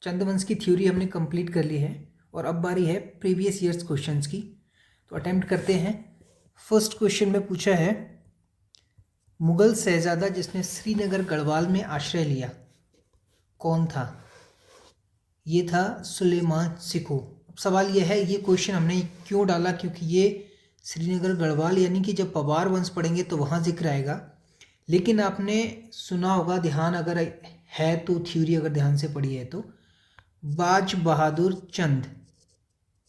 चंद्रवंश की थ्योरी हमने कंप्लीट कर ली है और अब बारी है प्रीवियस ईयर्स क्वेश्चंस की। तो अटेम्प्ट करते हैं। फर्स्ट क्वेश्चन में पूछा है, मुगल शहजादा जिसने श्रीनगर गढ़वाल में आश्रय लिया कौन था? ये था सुलेमान सिको। अब सवाल यह है, ये क्वेश्चन हमने क्यों डाला, क्योंकि ये श्रीनगर गढ़वाल यानी कि जब पवार वंश पढ़ेंगे तो वहाँ जिक्र आएगा। लेकिन आपने सुना होगा, ध्यान अगर है तो, थ्योरी अगर ध्यान से पढ़ी है तो, बाज बहादुर चंद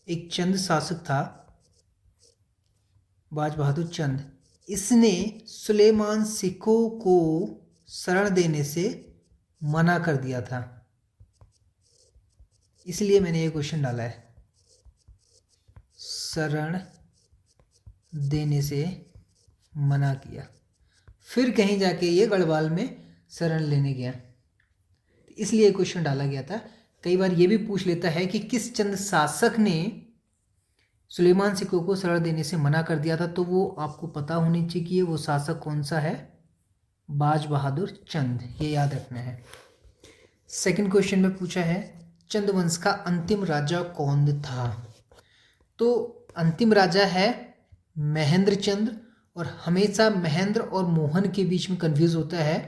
एक चंद शासक था, बाज बहादुर चंद। इसने सुलेमान सिको को शरण देने से मना कर दिया था, इसलिए मैंने ये क्वेश्चन डाला है। शरण देने से मना किया, फिर कहीं जाके ये गढ़वाल में शरण लेने गया, इसलिए क्वेश्चन डाला गया था। कई बार ये भी पूछ लेता है कि किस चंद शासक ने सुलेमान सिको को शरण देने से मना कर दिया था, तो वो आपको पता होनी चाहिए कि वो शासक कौन सा है, बाज बहादुर चंद, ये याद रखना है। सेकंड क्वेश्चन में पूछा है, चंद्रवंश का अंतिम राजा कौन था? तो अंतिम राजा है महेंद्र चंद्र, और हमेशा महेंद्र और मोहन के बीच में कंफ्यूज होता है,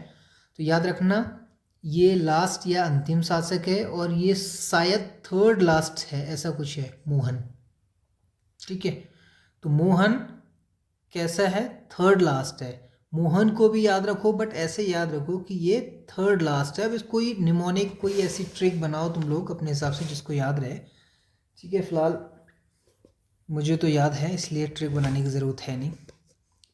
तो याद रखना ये लास्ट या अंतिम शासक है, और ये शायद थर्ड लास्ट है, ऐसा कुछ है, मोहन। ठीक है, तो मोहन कैसा है, थर्ड लास्ट है। मोहन को भी याद रखो, बट ऐसे याद रखो कि ये थर्ड लास्ट है। अब इसको कोई निमोनिक कोई ऐसी ट्रिक बनाओ तुम लोग अपने हिसाब से जिसको याद रहे। ठीक है, फिलहाल मुझे तो याद है, इसलिए ट्रिक बनाने की ज़रूरत है नहीं।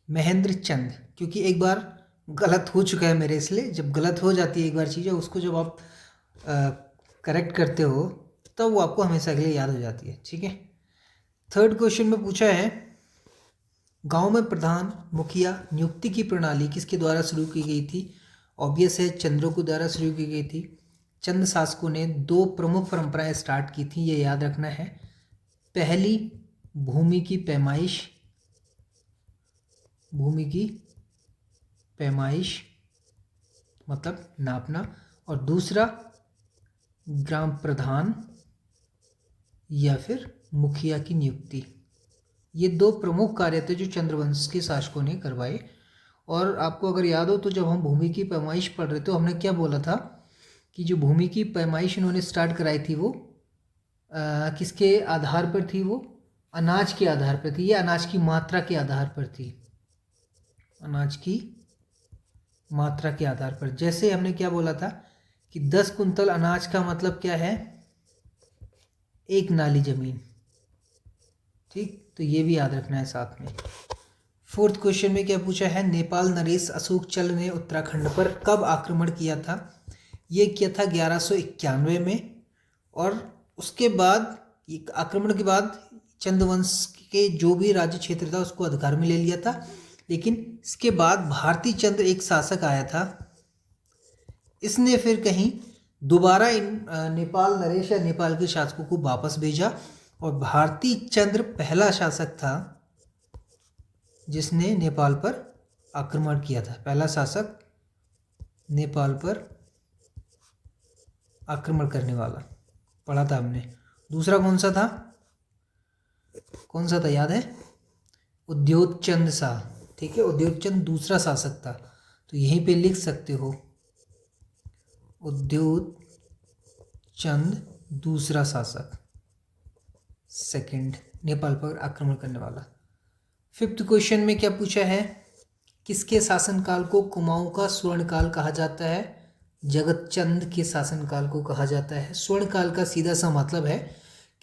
महेंद्र चंद, क्योंकि एक बार गलत हो चुका है मेरे, इसलिए जब गलत हो जाती है एक बार चीज़ें, उसको जब आप करेक्ट करते हो तब तो वो आपको हमेशा के लिए याद हो जाती है। ठीक है, थर्ड क्वेश्चन में पूछा है, गांव में प्रधान मुखिया नियुक्ति की प्रणाली किसके द्वारा शुरू की गई थी? ऑब्वियस है, चंद्रों के द्वारा शुरू की गई थी। चंद शासकों ने दो प्रमुख परंपराएं स्टार्ट की थी, ये याद रखना है। पहली, भूमि की पैमाइश, भूमि की पैमाइश मतलब नापना, और दूसरा ग्राम प्रधान या फिर मुखिया की नियुक्ति। ये दो प्रमुख कार्य थे जो चंद्रवंश के शासकों ने करवाए। और आपको अगर याद हो तो जब हम भूमि की पैमाइश पढ़ रहे थे तो हमने क्या बोला था कि जो भूमि की पैमाइश इन्होंने स्टार्ट कराई थी वो किसके आधार पर थी? वो अनाज के आधार पर थी, या अनाज की मात्रा के आधार पर थी, अनाज की मात्रा के आधार पर। जैसे हमने क्या बोला था कि 10 कुंतल अनाज का मतलब क्या है, एक नाली जमीन। ठीक, तो ये भी याद रखना है साथ में। फोर्थ क्वेश्चन में क्या पूछा है, नेपाल नरेश अशोक चल ने उत्तराखंड पर कब आक्रमण किया था? ये किया था 1191 में, और उसके बाद आक्रमण के बाद चंद्रवंश के जो भी राज्य क्षेत्र था उसको अधिकार में ले लिया था। लेकिन इसके बाद भारती चंद्र एक शासक आया था, इसने फिर कहीं दोबारा इन नेपाल नरेश या नेपाल के शासकों को वापस भेजा, और भारती चंद्र पहला शासक था जिसने नेपाल पर आक्रमण किया था, पहला शासक नेपाल पर आक्रमण करने वाला, पढ़ा था हमने। दूसरा कौन सा था, कौन सा था याद है? उद्योगचंद शाह। ठीक है, उद्योगचंद दूसरा शासक था, तो यहीं पे लिख सकते हो उद्योगचंद दूसरा शासक, सेकंड नेपाल पर आक्रमण करने वाला। फिफ्थ क्वेश्चन में क्या पूछा है, किसके शासनकाल को कुमाऊं का स्वर्णकाल कहा जाता है? जगतचंद के शासनकाल को कहा जाता है। स्वर्णकाल का सीधा सा मतलब है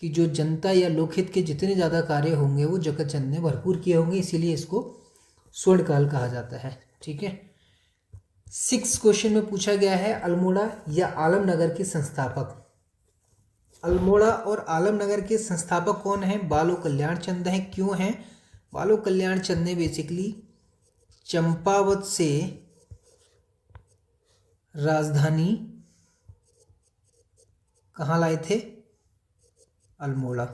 कि जो जनता या लोकहित के जितने ज़्यादा कार्य होंगे वो जगतचंद ने भरपूर किए होंगे, इसीलिए इसको स्वर्णकाल कहा जाता है। ठीक है, सिक्स क्वेश्चन में पूछा गया है, अल्मोड़ा या आलमनगर के संस्थापक। अल्मोड़ा और आलमनगर के संस्थापक कौन हैं? बालो कल्याण चंद हैं। क्यों हैं? बालो कल्याण चंद ने बेसिकली चंपावत से राजधानी कहाँ लाए थे? अल्मोड़ा।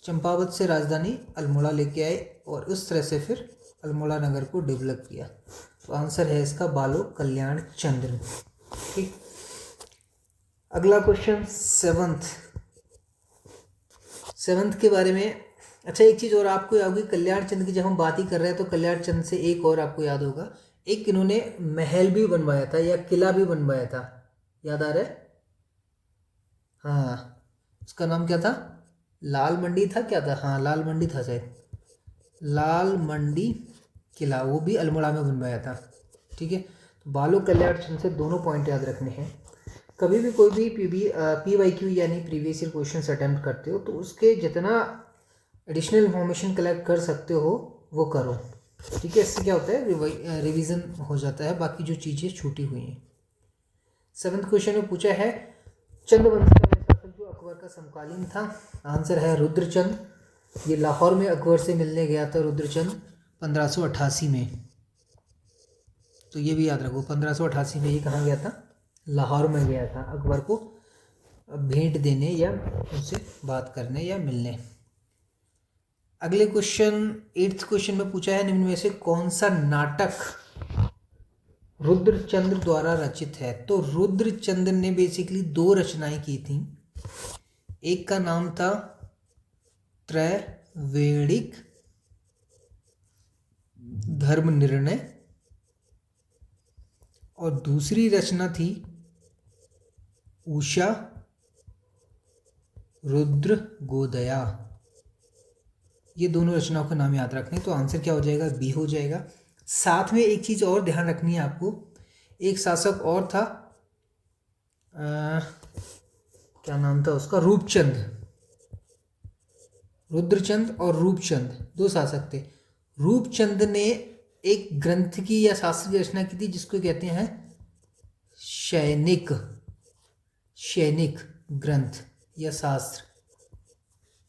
चंपावत से राजधानी अल्मोड़ा लेके आए और उस तरह से फिर अल्मोड़ा नगर को डेवलप किया। तो आंसर है इसका बालो कल्याण चंद्र। ठीक, अगला क्वेश्चन सेवंथ के बारे में। अच्छा, एक चीज़ और आपको याद होगी, कल्याण चंद की जब हम बात ही कर रहे हैं तो कल्याण चंद से एक और आपको याद होगा, एक इन्होंने महल भी बनवाया था या किला भी बनवाया था, याद आ रहा है? हाँ, उसका नाम क्या था? लाल मंडी था, क्या था? हाँ, लाल मंडी था शायद, लाल मंडी किला, वो भी अल्मोड़ा में बनवाया था। ठीक है, तो बालो कल्याण चंद से दोनों पॉइंट याद रखने हैं। कभी भी कोई भी PYQ यानी प्रीवियस ईयर क्वेश्चन अटेम्प्ट करते हो तो उसके जितना एडिशनल इन्फॉर्मेशन कलेक्ट कर सकते हो वो करो। ठीक है, इससे क्या होता है, रिवीजन हो जाता है, बाकी जो चीज़ें छूटी हुई हैं। 7th क्वेश्चन में पूछा है चंद्रवंश का वह शासक जो अकबर का समकालीन था। आंसर है रुद्रचंद। ये लाहौर में अकबर से मिलने गया था रुद्रचंद 1588 में। तो ये भी याद रखो, 1588 में ये कहाँ गया था? लाहौर में गया था अकबर को भेंट देने या उनसे बात करने या मिलने। अगले क्वेश्चन 8th क्वेश्चन में पूछा है निम्न में से कौन सा नाटक रुद्रचंद द्वारा रचित है। तो रुद्रचंद ने बेसिकली 2 रचनाएं की थी। एक का नाम था त्रैवेणिक धर्म निर्णय और दूसरी रचना थी उषा रुद्र गोदया। ये दोनों रचनाओं का नाम याद रखने, तो आंसर क्या हो जाएगा? बी हो जाएगा। साथ में एक चीज़ और ध्यान रखनी है आपको, एक शासक और था, क्या नाम था उसका? रूपचंद। रुद्रचंद और रूपचंद 2 शासक थे। रूपचंद ने एक ग्रंथ की या शास्त्र की रचना की थी जिसको कहते हैं सैनिक ग्रंथ या शास्त्र।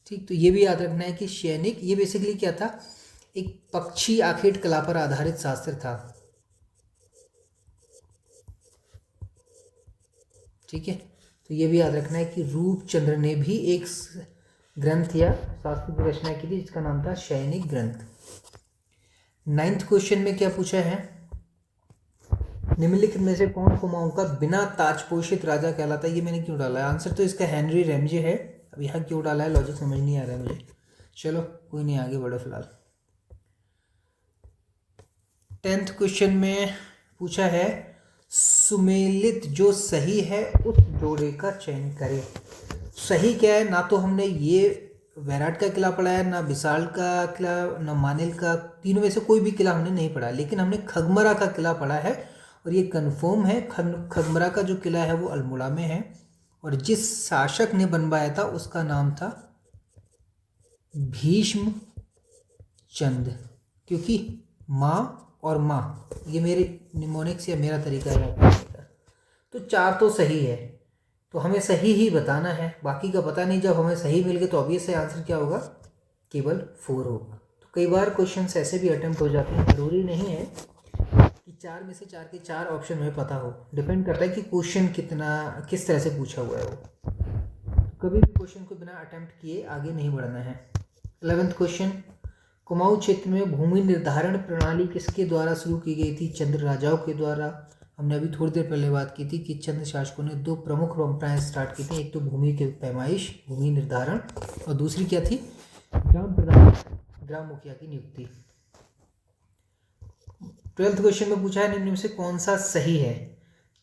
ठीक, तो ये भी याद रखना है कि सैनिक, ये बेसिकली क्या था? एक पक्षी आखेट कला पर आधारित शास्त्र था। ठीक है, तो ये भी याद रखना है कि रूपचंद्र ने भी एक ग्रंथ या शास्त्र की रचना की थी जिसका नाम था सैनिक ग्रंथ। 9th क्वेश्चन में क्या पूछा है? निम्नलिखित में से कौन कुमाऊं का बिना ताजपोषित राजा कहलाता है? ये मैंने क्यों डाला है? आंसर तो इसका हेनरी रैमजे है। अब यहाँ क्यों डाला है लॉजिक समझ नहीं आ रहा है मुझे। चलो कोई नहीं, आगे बढ़ो फिलहाल। 10th क्वेश्चन में पूछा है सुमेलित जो सही है उस जोड़े का चयन करें। सही क्या है? ना तो हमने ये वैराट का किला पढ़ा है, ना विशाल का किला, ना मानेल का, तीनों में से कोई भी किला हमने नहीं पढ़ा, लेकिन हमने खगमरा का किला पढ़ा है और ये कंफर्म है। खगमरा का जो किला है वो अल्मोड़ा में है और जिस शासक ने बनवाया था उसका नाम था भीष्म चंद, क्योंकि माँ और माँ ये मेरे निमोनिक्स या मेरा तरीका है। तो 4 तो सही है, तो हमें सही ही बताना है, बाकी का पता नहीं। जब हमें सही मिल गए तो ऑब्वियस है आंसर क्या होगा? केवल 4 होगा। तो कई बार क्वेश्चंस ऐसे भी अटेम्प्ट हो जाते हैं, ज़रूरी नहीं है कि 4 में से 4 के 4 ऑप्शन में पता हो, डिपेंड करता है कि क्वेश्चन किस तरह से पूछा हुआ है वो। कभी भी क्वेश्चन को बिना अटेम्प्ट किए आगे नहीं बढ़ना है। 11th क्वेश्चन, कुमाऊं क्षेत्र में भूमि निर्धारण प्रणाली किसके द्वारा शुरू की गई थी? चंद्र राजाओं के द्वारा। हमने अभी थोड़ी देर पहले बात की थी कि चंद्र शासकों ने 2 प्रमुख परंपराएं स्टार्ट की थी, एक तो भूमि के पैमाइश, भूमि निर्धारण, और दूसरी क्या थी? ग्राम प्रधान, ग्राम मुखिया की नियुक्ति। 12th क्वेश्चन में पूछा है निम्न में से कौन सा सही है?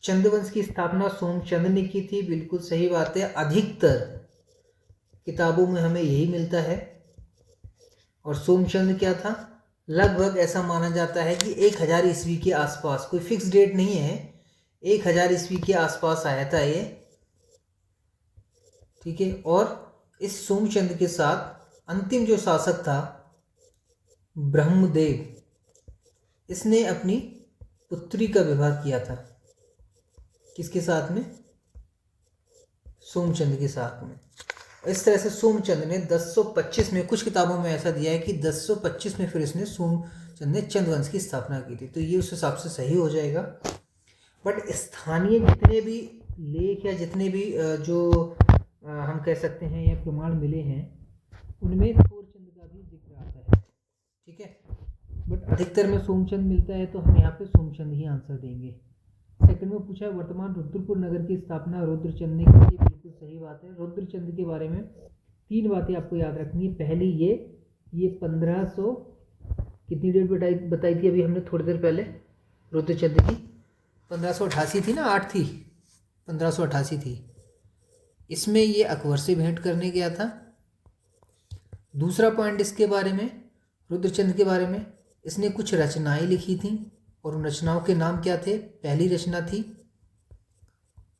चंद्रवंश की स्थापना सोमचंद ने की थी, बिल्कुल सही बात है। अधिकतर किताबों में हमें यही मिलता है। और सोमचंद क्या था? लगभग ऐसा माना जाता है कि 1000 ईस्वी के आसपास, कोई फिक्स डेट नहीं है, 1000 ईस्वी के आसपास आया था ये। ठीक है, और इस सोमचंद के साथ अंतिम जो शासक था ब्रह्मदेव, इसने अपनी पुत्री का विवाह किया था। किसके साथ में? सोमचंद के साथ में। इस तरह से सोमचंद ने 1025 में, कुछ किताबों में ऐसा दिया है कि 1025 में फिर इसने सोमचंद ने चंद्रवंश की स्थापना की थी, तो ये उस हिसाब से सही हो जाएगा। बट स्थानीय जितने भी लेख या जितने भी जो हम कह सकते हैं या प्रमाण मिले हैं उनमें थोरचंद का भी जिक्र आता है। ठीक है, बट अधिकतर में सोमचंद मिलता है, तो हम यहाँ पे सोमचंद ही आंसर देंगे। 2 सेकंड में पूछा है वर्तमान रुद्रपुर नगर की स्थापना रुद्रचंद ने की थी। बिल्कुल सही बात है। रुद्रचंद के बारे में 3 बातें आपको याद रखनी है। पहली ये 1500 कितनी डेट बताई थी अभी हमने थोड़ी देर पहले रुद्रचंद की 1588 थी ना, 8 थी, 1588 थी। इसमें ये अकबर से भेंट करने गया था। दूसरा पॉइंट इसके बारे में, रुद्रचंद के बारे में, इसने कुछ रचनाएं लिखी थी और उन रचनाओं के नाम क्या थे। पहली रचना थी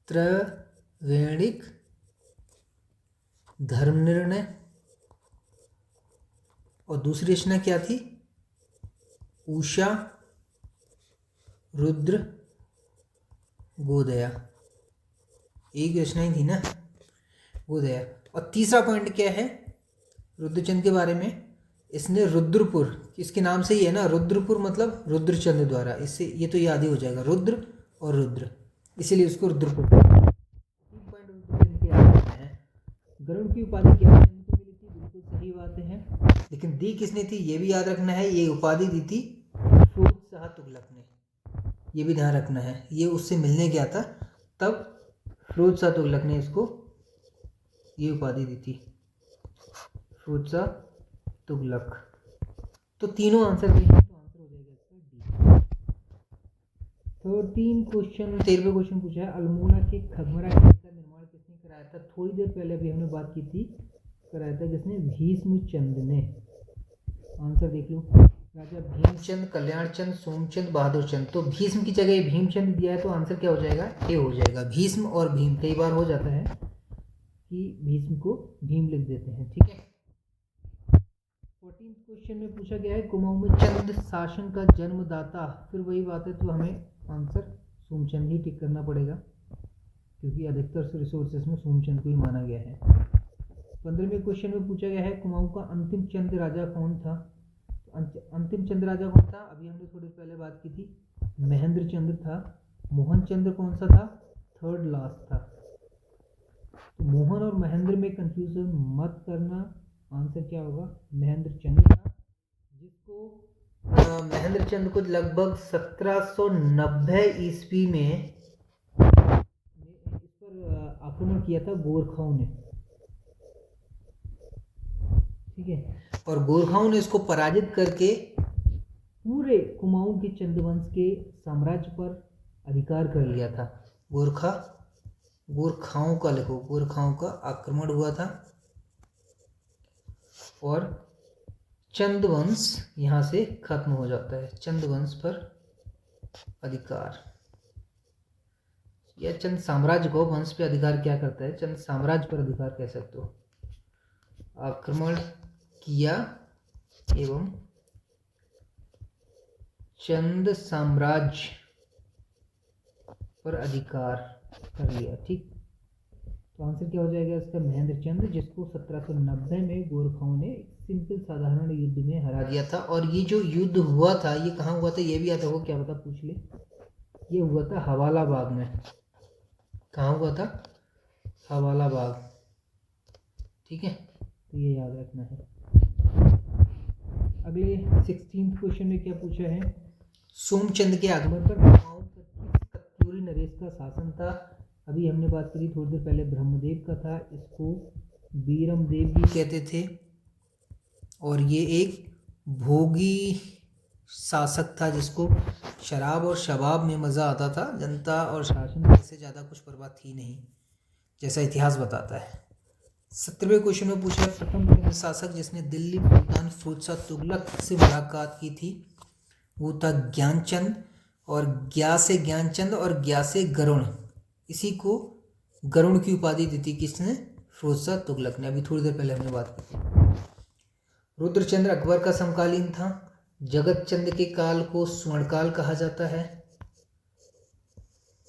त्रैवेणिक धर्मनिर्णय और दूसरी रचना क्या थी, उषा रुद्र गोदया। एक रचना ही थी ना, गोदया। और तीसरा पॉइंट क्या है रुद्रचंद के बारे में, इसने रुद्रपुर, इसके नाम से ही है ना, रुद्रपुर मतलब रुद्रचंद द्वारा, इससे ये तो याद ही हो जाएगा, रुद्र और रुद्र, इसीलिए उसको रुद्रपुर। 3 पॉइंट रुद्रचंद के याद रखना है। गरुड़ की उपाधि ज्ञानचंद को मिली थी, बिल्कुल सही बात है। लेकिन दी किसने थी ये भी याद रखना है, ये उपाधि दी थी फिरोज शाह तुगलक ने, ये भी ध्यान रखना है। ये उससे मिलने गया था तब फिरोज शाह तुगलक ने इसको ये उपाधि दी थी, फिरोज शाह तुगलक। तो तीनों आंसर देंगे तो आंसर हो जाएगा इसका डी। तो 13वें क्वेश्चन पूछा है अल्मोड़ा के खगमरा किले का निर्माण किसने कराया था। थोड़ी देर पहले अभी हमने बात की थी, कराया था किसने, भीष्मचंद ने। आंसर देख लो, राजा भीमचंद, कल्याणचंद, सोमचंद, बहादुरचंद। तो भीष्म की जगह भीमचंद दिया है तो आंसर क्या हो जाएगा, ए हो जाएगा। भीष्म और भीम, कई बार हो जाता है कि भीष्म को भीम लिख देते हैं, ठीक है। 14वें क्वेश्चन में पूछा गया है कुमाऊं में चंद शासन का जन्मदाता। फिर वही बात है, तो हमें आंसर सोमचंद ही टिक करना पड़ेगा क्योंकि अधिकतर रिसोर्सेस में सोमचंद को ही माना गया है। 15वें क्वेश्चन में पूछा गया है कुमाऊं का अंतिम चंद राजा कौन था। अंतिम चंद राजा कौन था, अभी हमने थोड़ी पहले बात की थी, महेंद्र चंद्र था। मोहन चंद्र कौन सा था, थर्ड लास्ट था। तो मोहन और महेंद्र में कंफ्यूजन मत करना, आंसर क्या होगा, महेंद्र चंद्र था, जिसको महेंद्र चंद्र को लगभग 1790 ईस्वी में इस पर आक्रमण किया था गोरखाओं ने, ठीक है। और गोरखाओं ने इसको पराजित करके पूरे कुमाऊं के चंद्रवंश के साम्राज्य पर अधिकार कर लिया था। गोरखाओं का लिखो, गोरखाओं का आक्रमण हुआ था और चंद्रवंश यहाँ से खत्म हो जाता है। चंद्रवंश पर अधिकार, या चंद साम्राज्य को, वंश पे अधिकार क्या करता है, चंद साम्राज्य पर अधिकार कह सकते हो। आक्रमण किया एवं चंद साम्राज्य पर अधिकार कर लिया, ठीक। तो आंसर क्या हो जाएगा इसका, महेंद्र चंद्र, जिसको 1790 में गोरखाओं ने सिंपल साधारण युद्ध में हरा दिया था। और ये जो युद्ध हुआ था ये कहाँ हुआ था, ये भी आता हो, क्या पता पूछ ले। ये हुआ था हवाला बाग में। कहाँ हुआ था, हवाला बाग, ठीक है। तो ये याद रखना है। अगले 16वें क्वेश्चन में क्या पूछा है, सोमचंद के आगमन पर कुमाऊं कत्यूरी नरेश का शासन था। अभी हमने बात करी थोड़ी देर पहले, ब्रह्मदेव का था, इसको बीरमदेव भी कहते थे। और ये एक भोगी शासक था जिसको शराब और शबाब में मज़ा आता था, जनता और शासन से ज़्यादा कुछ परवाह थी नहीं, जैसा इतिहास बताता है। 17वें क्वेश्चन में पूछा प्रथम शासक जिसने दिल्ली सुल्तान फिरोज शाह तुगलक से मुलाकात की थी वो था ज्ञानचंद, और ज्ञा से ज्ञानचंद और ज्ञा से गरुण, इसी को गरुण की उपाधि दी थी किसने, फिरोज शाह तुगलक ने। अभी थोड़ी देर पहले हमने बात की थी। रुद्रचंद्र अकबर का समकालीन था। जगत चंद के काल को स्वर्णकाल कहा जाता है,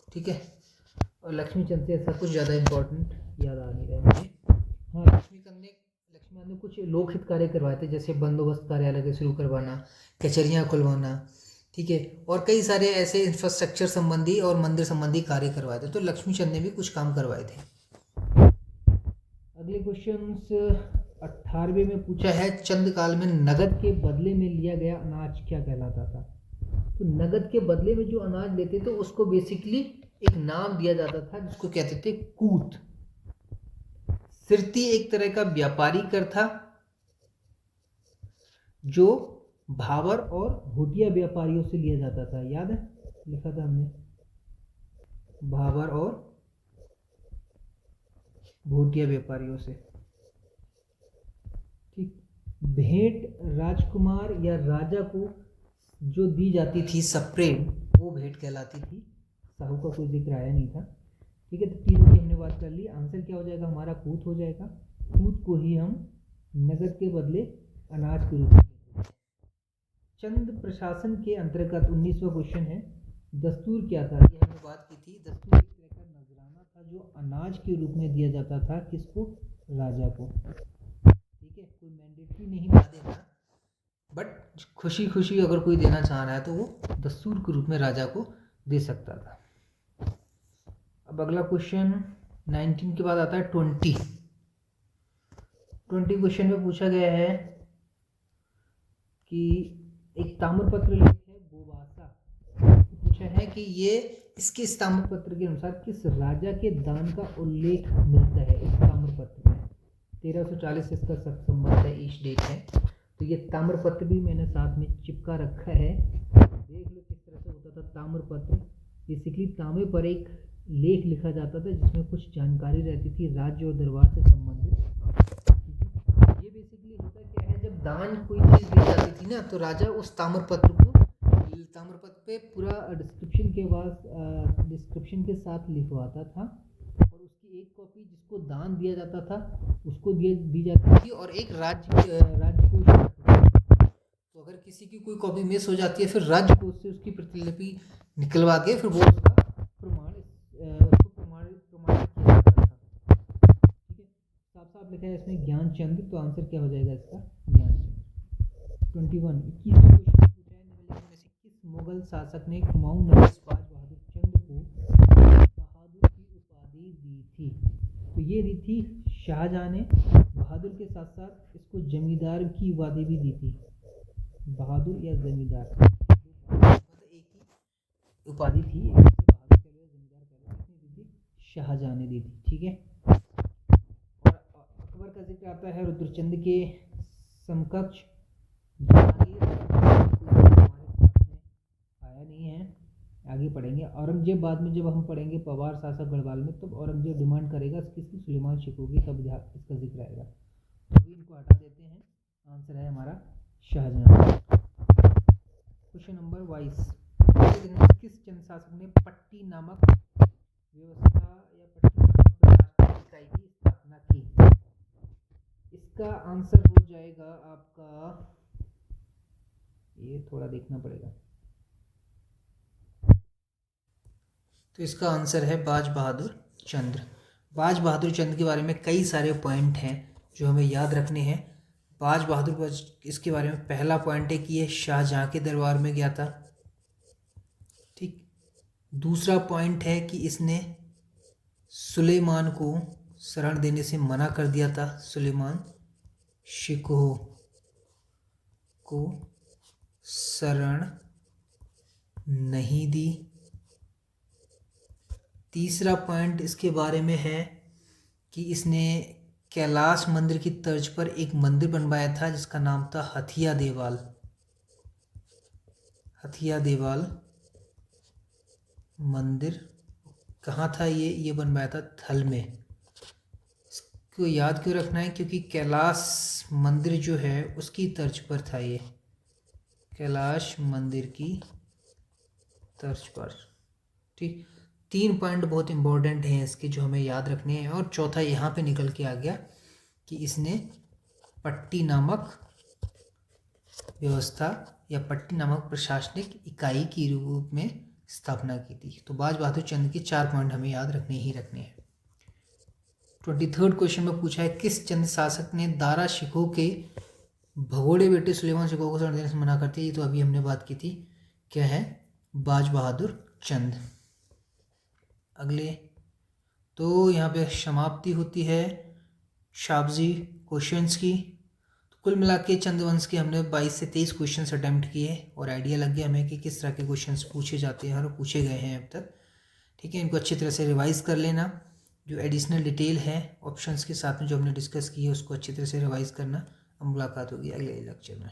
ठीक है। और लक्ष्मीचंद से ऐसा कुछ ज़्यादा इम्पोर्टेंट याद आ नहीं रहा है मुझे। हाँ, लक्ष्मीचंद ने कुछ लोकहित कार्य करवाए थे, जैसे बंदोबस्त कार्यालय के शुरू करवाना, कचहरियाँ खुलवाना, ठीक है, और कई सारे ऐसे इंफ्रास्ट्रक्चर संबंधी और मंदिर संबंधी कार्य करवाए थे। तो लक्ष्मीचंद ने भी कुछ काम करवाए थे। अगले क्वेश्चन 18वें में पूछा है चंद काल में नगद के बदले में लिया गया अनाज क्या कहलाता था। तो नगद के बदले में जो अनाज लेते थे उसको बेसिकली एक नाम दिया जाता था जिसको कहते थे कूत। सिरती एक तरह का व्यापारी कर था जो भावर और भूटिया व्यापारियों से लिया जाता था। याद है, लिखा था हमने, भावर और भूटिया व्यापारियों से। ठीक। भेंट राजकुमार या राजा को जो दी जाती थी सप्रेम, वो भेंट कहलाती थी। साहू का कोई जिक्र आया नहीं था। ठीक है, तो तीनों की हमने बात कर ली। आंसर क्या हो जाएगा हमारा? कूत हो जाएगा। कूत को ही हम नगद के बदले अनाज के रूप में लेते हैं। चंद प्रशासन के अंतर्गत 19वां क्वेश्चन है, दस्तूर क्या था? ये हमने बात की थी। दस्तूर एक तरह का नजराना था जो अनाज के रूप में दिया जाता था। किसको? राजा को। ठीक है, कोई मैंडेटरी नहीं बना देना, बट खुशी खुशी अगर कोई देना चाह रहा है तो वो दस्तूर के रूप में राजा को दे सकता था। अब अगला क्वेश्चन 19 के बाद आता है 20 क्वेश्चन में पूछा गया है कि एक ताम्रपत्र लेख है गोवासा, पूछा है कि ये इसके इस ताम्रपत्र के अनुसार किस राजा के दान का उल्लेख मिलता है इस ताम्रपत्र में। 1340 इसका संबंध है, ईश डेट है। तो ये ताम्रपत्र भी मैंने साथ में चिपका रखा है, देख लो किस तरह से होता था ताम्रपत्र। बेसिकली तांबे पर एक लेख लिखा जाता था जिसमें कुछ जानकारी रहती थी राज्य और दरबार से संबंधित। ये बेसिकली होता क्या है, जब दान कोई चीज़ दी जाती थी ना, तो राजा उस ताम्रपत्र पे पूरा डिस्क्रिप्शन के साथ लिखवाता था, और उसकी एक कॉपी जिसको दान दिया जाता था उसको दी जाती थी, और एक राज्यकोष। तो अगर किसी की कोई कॉपी मिस हो जाती है, फिर राज्यकोष से उसकी प्रतिलिपि निकलवा के फिर वो उसका प्रमाणित किया जाता था। ठीक है, साफ साफ लिखा है इसमें ज्ञानचंद, तो आंसर क्या हो जाएगा इसका? ज्ञानचंद। 21 क्वेश्चन पूछा है, निम्नलिखित में से किस मुगल शासक ने कुमाऊं नवाब बाज बहादुर चंद को बहादुर की उपाधि दी थी? तो ये दी थी शाहजहां ने। बहादुर के साथ साथ इसको जमींदार की उपाधि भी दी थी। बहादुर या जमींदार, मतलब एक ही उपाधि थी, बहादुर कह लो जमींदार कह लो, किसने दी थी? शाहजहां ने दी थी। ठीक है, और अकबर का जिक्र आता है रुद्रचंद के समकक्ष। जहांगीर हमारे साथ में आया नहीं है, आगे पढ़ेंगे। औरंगजेब बाद में जब हम पढ़ेंगे पवार शासक गढ़वाल में, तब औरंगजेब डिमांड करेगा किसकी? सुलेमान शिकोह की, तब इसका जिक्र आएगा। अभी इनको हटा देते हैं। आंसर है हमारा शाहजहां। क्वेश्चन नंबर 22, किस चंद शासक ने पट्टी नामक व्यवस्था या पट्टी नामक प्रशासनिक इकाई की स्थापना की? इसका आंसर हो जाएगा आपका, ये थोड़ा देखना पड़ेगा, तो इसका आंसर है बाज बहादुर चंद्र। बाज बहादुर चंद्र के बारे में कई सारे पॉइंट हैं जो हमें याद रखने हैं। बाज बहादुर, इसके बारे में पहला पॉइंट है कि ये शाहजहां के दरबार में गया था। ठीक। दूसरा पॉइंट है कि इसने सुलेमान को शरण देने से मना कर दिया था। सुलेमान शिकोह को शरण नहीं दी। तीसरा पॉइंट इसके बारे में है कि इसने कैलाश मंदिर की तर्ज पर एक मंदिर बनवाया था जिसका नाम था हथिया देवाल। हथिया देवाल मंदिर कहाँ था? ये बनवाया था थल में। इसको याद क्यों रखना है? क्योंकि कैलाश मंदिर जो है उसकी तर्ज पर था ये, कैलाश मंदिर की तर्ज पर। ठीक, 3 पॉइंट बहुत इंपॉर्टेंट हैं इसके जो हमें याद रखने हैं। और चौथा यहाँ पे निकल के आ गया कि इसने पट्टी नामक व्यवस्था या पट्टी नामक प्रशासनिक इकाई के रूप में स्थापना की थी। तो बाज बहादुर चंद्र के 4 पॉइंट हमें याद रखने ही रखने हैं। 23 क्वेश्चन में पूछा है, किस चंद शासक ने दारा शिकोह के भगोड़े बेटे सुलेमान शिकोह को शरण देने से मना करती है? ये तो अभी हमने बात की थी, क्या है? बाज बहादुर चंद। अगले तो यहाँ पे समाप्ति होती है शाबजी क्वेश्चंस की। तो कुल मिला के चंद्रवंश के हमने 22 से 23 क्वेश्चंस अटैम्प्ट किए और आइडिया लग गया हमें कि किस तरह के क्वेश्चंस पूछे जाते हैं और पूछे गए हैं अब तक। ठीक है, इनको अच्छी तरह से रिवाइज़ कर लेना। जो एडिशनल डिटेल है ऑप्शंस के साथ में जो हमने डिस्कस की है उसको अच्छी तरह से रिवाइज़ करना। अब मुलाकात होगी अगले लेक्चर में।